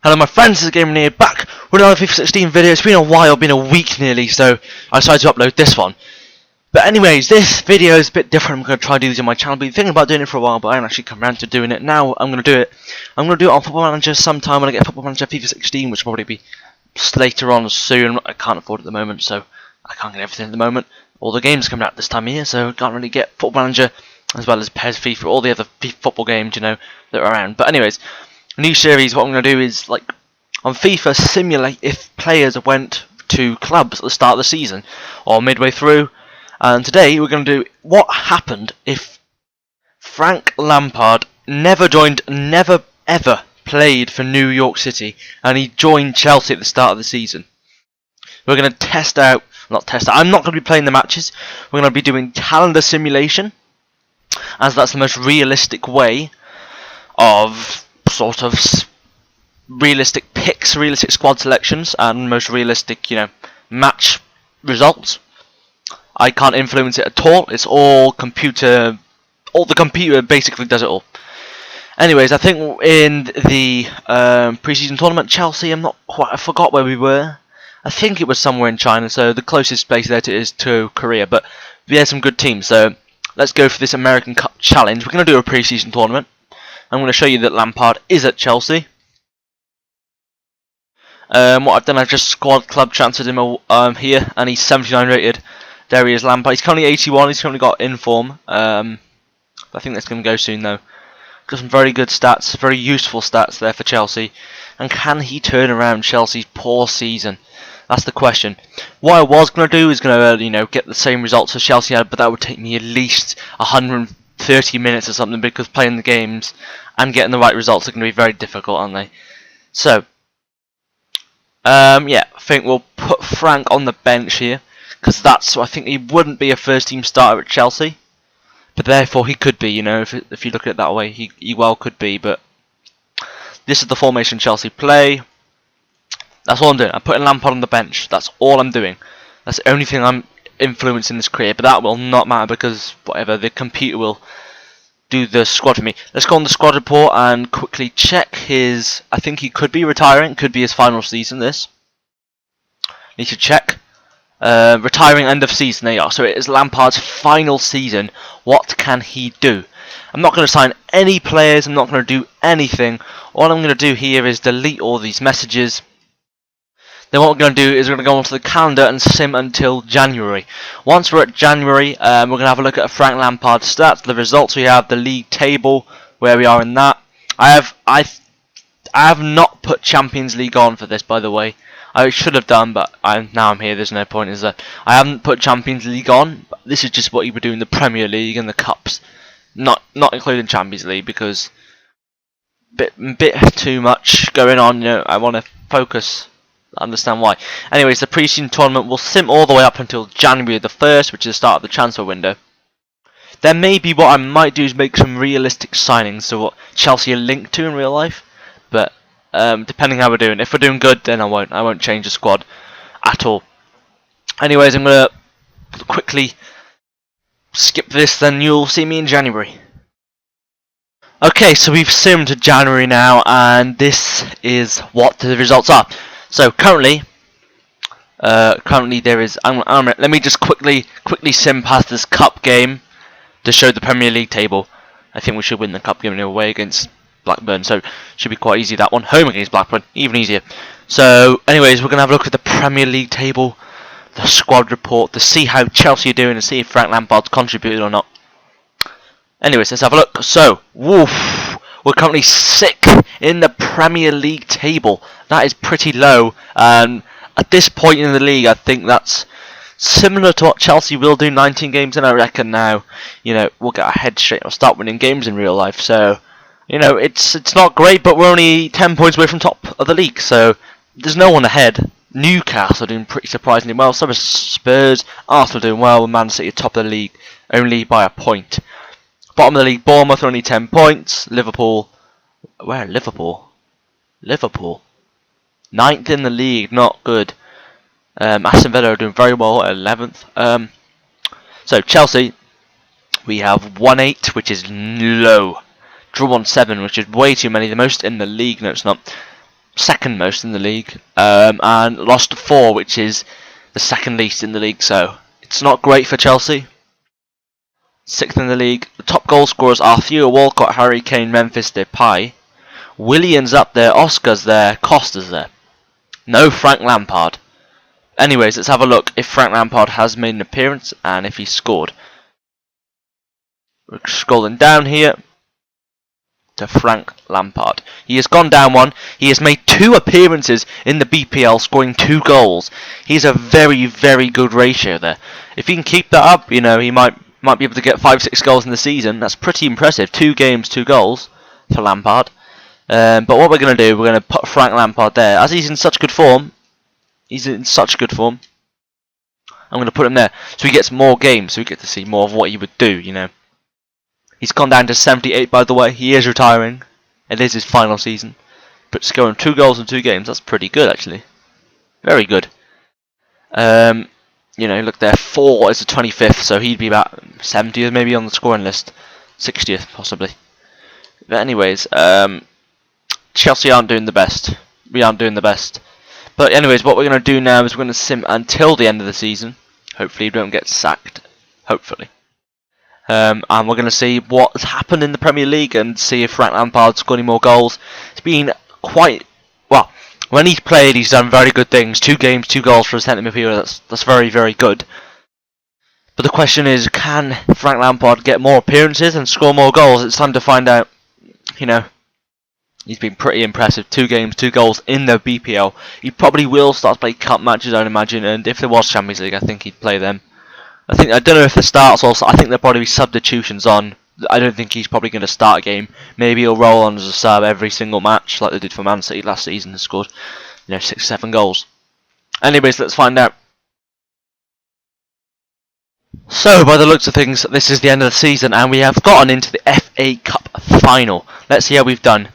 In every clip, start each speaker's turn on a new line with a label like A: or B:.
A: Hello my friends, this is Gamer here back with another FIFA 16 video. It's been a while, been a week nearly, so I decided to upload this one. But anyways, this video is a bit different. I'm going to try to do this on my channel. I've been thinking about doing it for a while, but I haven't actually come around to doing it. Now I'm going to do it. I'm going to do it on Football Manager sometime when I get Football Manager FIFA 16, which will probably be later on soon. I can't afford it at the moment, so I can't get everything at the moment. All the games coming out this time of year, so I can't really get Football Manager as well as PES, FIFA, all the other football games, you know, that are around. But anyways, new series, what I'm going to do is, like, on FIFA, simulate if players went to clubs at the start of the season or midway through. And today we're going to do what happened if Frank Lampard never ever played for New York City and he joined Chelsea at the start of the season. We're going to I'm not going to be playing the matches. We're going to be doing calendar simulation, as that's the most realistic way of sort of realistic picks, realistic squad selections, and most realistic, you know, match results. I can't influence it at all. It's all computer. All the computer basically does it all. Anyways, I think in the pre-season tournament, Chelsea, I forgot where we were. I think it was somewhere in China, so the closest place there is to Korea. But we had some good teams, so let's go for this American Cup challenge. We're going to do a pre-season tournament. I'm going to show you that Lampard is at Chelsea. What I've done, I've just squad club transferred him here, and he's 79 rated. There he is, Lampard. He's currently 81. He's currently got inform. I think that's going to go soon, though. Got some very good stats, very useful stats there for Chelsea. And can he turn around Chelsea's poor season? That's the question. What I was going to do is going to, you know, get the same results as Chelsea had, but that would take me at least 130 minutes or something, because playing the games and getting the right results are going to be very difficult, aren't they? So, yeah, I think we'll put Frank on the bench here, because I think he wouldn't be a first team starter at Chelsea, but therefore he could be, you know, if you look at it that way, he well could be. But this is the formation Chelsea play. That's all I'm doing. I'm putting Lampard on the bench. That's all I'm doing. That's the only thing I'm influencing this career, but that will not matter, because whatever, the computer will do the squad for me. Let's go on the squad report and quickly check his. I think he could be retiring. Could be his final season. This need to check. Retiring end of season. There you are. So it is Lampard's final season. What can he do? I'm not going to sign any players. I'm not going to do anything. All I'm going to do here is delete all these messages. Then what we're going to do is we're going to go onto the calendar and sim until January. Once we're at January, we're going to have a look at Frank Lampard's stats, the results we have, the league table, where we are in that. I have not put Champions League on for this, by the way. I should have done, but now I'm here. There's no point, is there? I haven't put Champions League on. But this is just what you would do in the Premier League and the cups, not including Champions League, because bit too much going on. You know, I want to focus. Understand why. Anyways, the pre-season tournament will sim all the way up until January the 1st, which is the start of the transfer window. Then maybe what I might do is make some realistic signings, so what Chelsea are linked to in real life. But depending how we're doing, if we're doing good, then I won't change the squad at all. Anyways, I'm gonna quickly skip this, then you'll see me in January. Okay, so we've simmed to January now, and this is what the results are. So currently there is. Let me just quickly sim past this cup game to show the Premier League table. I think we should win the cup game away against Blackburn, so should be quite easy that one. Home against Blackburn, even easier. So, anyways, we're gonna have a look at the Premier League table, the squad report, to see how Chelsea are doing and see if Frank Lampard's contributed or not. Anyways, let's have a look. So, woof. We're currently 6th in the Premier League table. That is pretty low. At this point in the league, I think that's similar to what Chelsea will do. 19 games in, I reckon now. You know, we'll get our head straight. We'll start winning games in real life. So, you know, it's not great, but we're only 10 points away from top of the league. So there's no one ahead. Newcastle are doing pretty surprisingly well. So is Spurs. Arsenal doing well. Man City top of the league only by a point. Bottom of the league, Bournemouth are only 10 points. Liverpool, where? Liverpool, 9th in the league, not good. Aston Villa are doing very well at 11th. So Chelsea, we have 1-8, which is low. Draw on 7, which is way too many. The most in the league. No, it's not. second most in the league, and lost 4, which is the second least in the league. So it's not great for Chelsea. 6th in the league. The top goal scorers are Theo Walcott, Harry Kane, Memphis Depay. Willian's up there, Oscar's there, Costa's there. No Frank Lampard. Anyways, let's have a look if Frank Lampard has made an appearance and if he scored. We're scrolling down here to Frank Lampard. He has gone down 1. He has made 2 appearances in the BPL, scoring 2 goals. He's a very, very good ratio there. If he can keep that up, you know, he might be able to get 5-6 goals in the season. That's pretty impressive. 2 games, 2 goals for Lampard. But what we're going to do, we're going to put Frank Lampard there. As he's in such good form, I'm going to put him there so he gets more games, so we get to see more of what he would do, you know. He's gone down to 78, by the way. He is retiring. It is his final season. But scoring 2 goals in 2 games, that's pretty good, actually. Very good. You know, look there, 4 is the 25th, so he'd be about 70th maybe on the scoring list. 60th, possibly. But anyways, Chelsea aren't doing the best. We aren't doing the best. But anyways, what we're going to do now is we're going to sim until the end of the season. Hopefully we don't get sacked. Hopefully. And we're going to see what's happened in the Premier League and see if Frank Lampard's scored any more goals. It's been quite... Well, when he's played, he's done very good things. 2 games, 2 goals for a centre midfielder. That's very, very good. But the question is, can Frank Lampard get more appearances and score more goals? It's time to find out. You know, he's been pretty impressive. 2 games, 2 goals in the BPL. He probably will start to play cup matches, I'd imagine. And if there was Champions League, I think he'd play them. I don't know if the starts also. I think there'll probably be substitutions on. I don't think he's probably going to start a game. Maybe he'll roll on as a sub every single match, like they did for Man City last season and scored, 6-7 goals. Anyways, let's find out. So, by the looks of things, this is the end of the season, and we have gotten into the FA Cup final. Let's see how we've done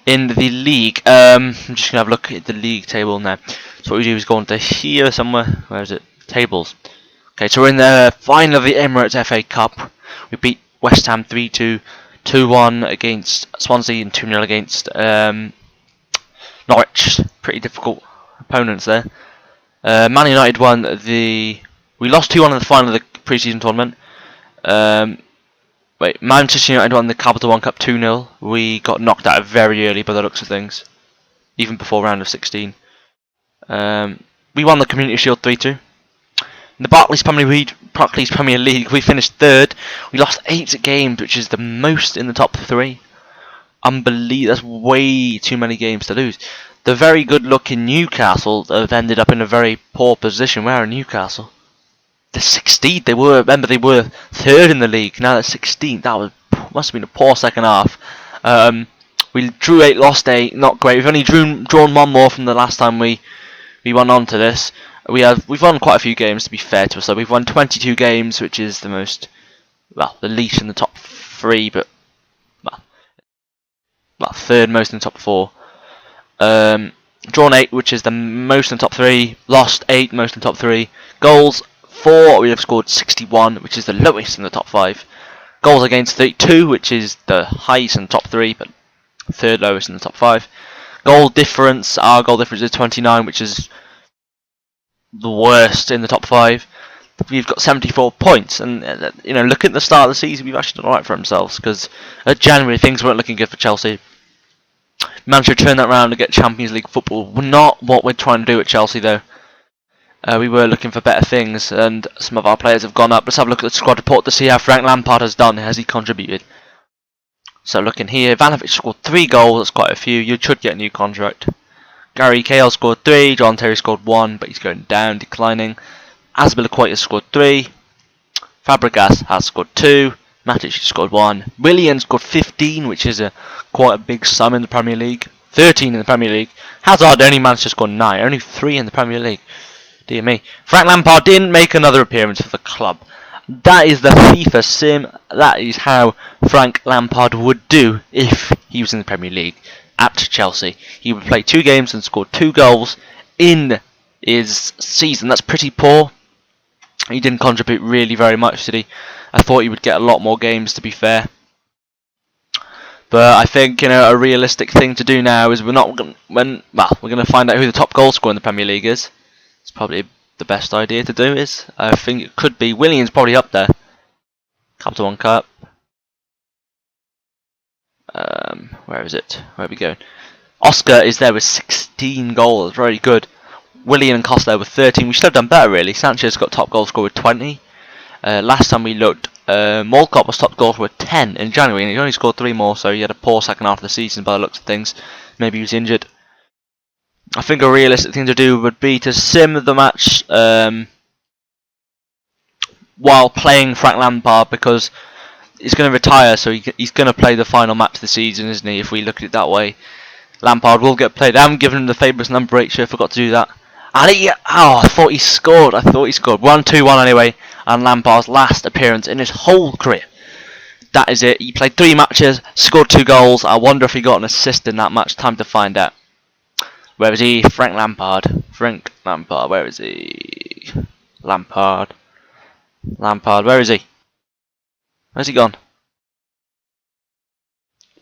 A: in the league. I'm just going to have a look at the league table now. So what we do is go on to here somewhere. Where is it? Tables. Okay, so we're in the final of the Emirates FA Cup. We beat West Ham 3-2, 2-1 against Swansea and 2-0 against Norwich. Pretty difficult opponents there. Man United won the... We lost 2-1 in the final of the pre-season tournament. Manchester United won the Capital One Cup 2-0. We got knocked out very early by the looks of things. Even before round of 16. We won the Community Shield 3-2. In the Barclays Premier League, we finished 3rd. We lost 8 games, which is the most in the top 3. Unbelievable. That's way too many games to lose. The very good-looking Newcastle have ended up in a very poor position. Where are Newcastle? They're 16th. They were 3rd in the league. Now they're 16th. That must have been a poor second half. We drew 8, lost 8. Not great. We've only drawn 1 more from the last time we went on to this. We've won quite a few games, to be fair to us. So we've won 22 games, which is the most, well, the least in the top 3, but well, 3rd most in the top 4. Drawn 8, which is the most in the top 3. Lost 8, most in the top 3. Goals 4. We have scored 61, which is the lowest in the top 5. Goals against 32, which is the highest in the top 3, but 3rd lowest in the top 5. Goal difference. Our goal difference is 29, which is the worst in the top 5. We've got 74 points, and looking at the start of the season, we've actually done alright for ourselves, because at January things weren't looking good for Chelsea. Managed to turn that around and get Champions League football. Not what we're trying to do at Chelsea, though. We were looking for better things, and some of our players have gone up. Let's have a look at the squad report to see how Frank Lampard has done. Has he contributed? So looking here, Ivanovic scored 3 goals. That's quite a few. You should get a new contract. Gary Cahill scored 3, John Terry scored 1, but he's going down, declining. Azpilicueta scored 3, Fabregas has scored 2, Matic scored 1, Willian scored 15, which is quite a big sum in the Premier League. 13 in the Premier League. Hazard only managed to score 9, only 3 in the Premier League. Dear me. Frank Lampard didn't make another appearance for the club. That is the FIFA sim. That is how Frank Lampard would do if he was in the Premier League. At Chelsea, he would play 2 games and score 2 goals in his season. That's pretty poor. He didn't contribute really very much, did he? I thought he would get a lot more games, to be fair. But I think, you know, a realistic thing to do now is we're going to find out who the top goal scorer in the Premier League is. It's probably the best idea to do is. I think it could be Willian's probably up there. Capital One Cup. Where is it? Where are we going? Oscar is there with 16 goals. Very good. Willian and Costa with 13. We should have done better really. Sanchez got top goal scorer with 20. Last time we looked, Molcott was top goal scorer with 10 in January, and he only scored 3 more, so he had a poor second half of the season by the looks of things. Maybe he was injured. I think a realistic thing to do would be to sim the match while playing Frank Lampard, because he's going to retire, so he's going to play the final match of the season, isn't he, if we look at it that way. Lampard will get played. I haven't given him the famous number 8, so I forgot to do that. And I thought he scored. We're on 2-1 anyway, and Lampard's last appearance in his whole career. That is it. He played 3 matches, scored 2 goals. I wonder if he got an assist in that match. Time to find out. Where is he? Frank Lampard. Frank Lampard. Where is he? Lampard. Where is he? Where's he gone?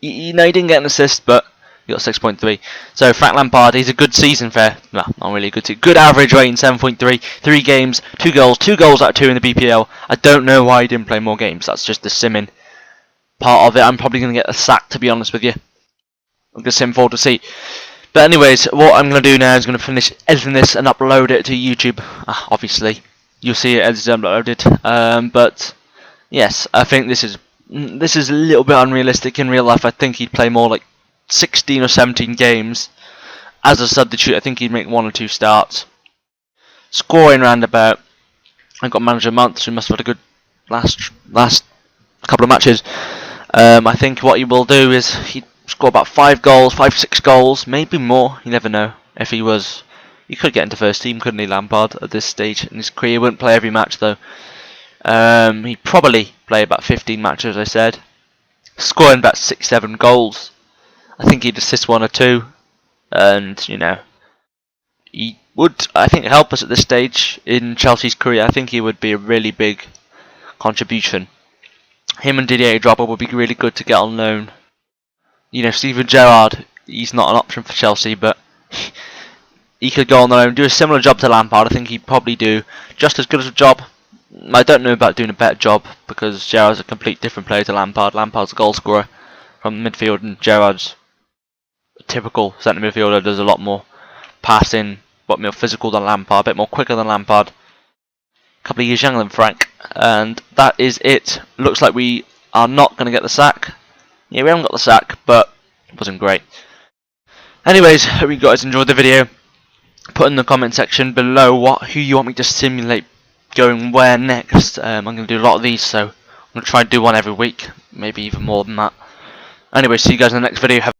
A: He didn't get an assist, but he got 6.3. So Frank Lampard, he's a good season fair. No, not really a good season. Good average rating, 7.3. 3 games, 2 goals. 2 goals out of 2 in the BPL. I don't know why he didn't play more games. That's just the simming part of it. I'm probably going to get a sack, to be honest with you. I'm going to sim forward to see. But anyways, what I'm going to do now is going to finish editing this and upload it to YouTube. Obviously, you'll see it as it's uploaded. But yes, I think this is a little bit unrealistic in real life. I think he'd play more like 16 or 17 games as a substitute. I think he'd make 1 or 2 starts. Scoring roundabout. I got manager of the month, so he must have had a good last couple of matches. I think what he will do is he'd score about 5 goals, 5-6 goals, maybe more. You never know. If he could get into first team, couldn't he, Lampard, at this stage in his career? He wouldn't play every match though. He'd probably play about 15 matches, as I said, scoring about 6-7 goals. I think he'd assist 1 or 2, and you know, he would, I think, help us at this stage in Chelsea's career. I think he would be a really big contribution. Him and Didier Drogba would be really good to get on loan. You know, Steven Gerrard, he's not an option for Chelsea, but he could go on loan, do a similar job to Lampard. I think he'd probably do just as good as a job. I don't know about doing a better job, because Gerrard's a complete different player to Lampard. Lampard's a goal scorer from midfield, and Gerrard's a typical centre midfielder, does a lot more passing, a lot more physical than Lampard, a bit more quicker than Lampard. A couple of years younger than Frank, and that is it. Looks like we are not going to get the sack. Yeah, we haven't got the sack, but it wasn't great. Anyways, hope you guys enjoyed the video. Put in the comment section below who you want me to simulate going where next. I'm going to do a lot of these, so I'm going to try and do one every week, maybe even more than that. Anyway, see you guys in the next video.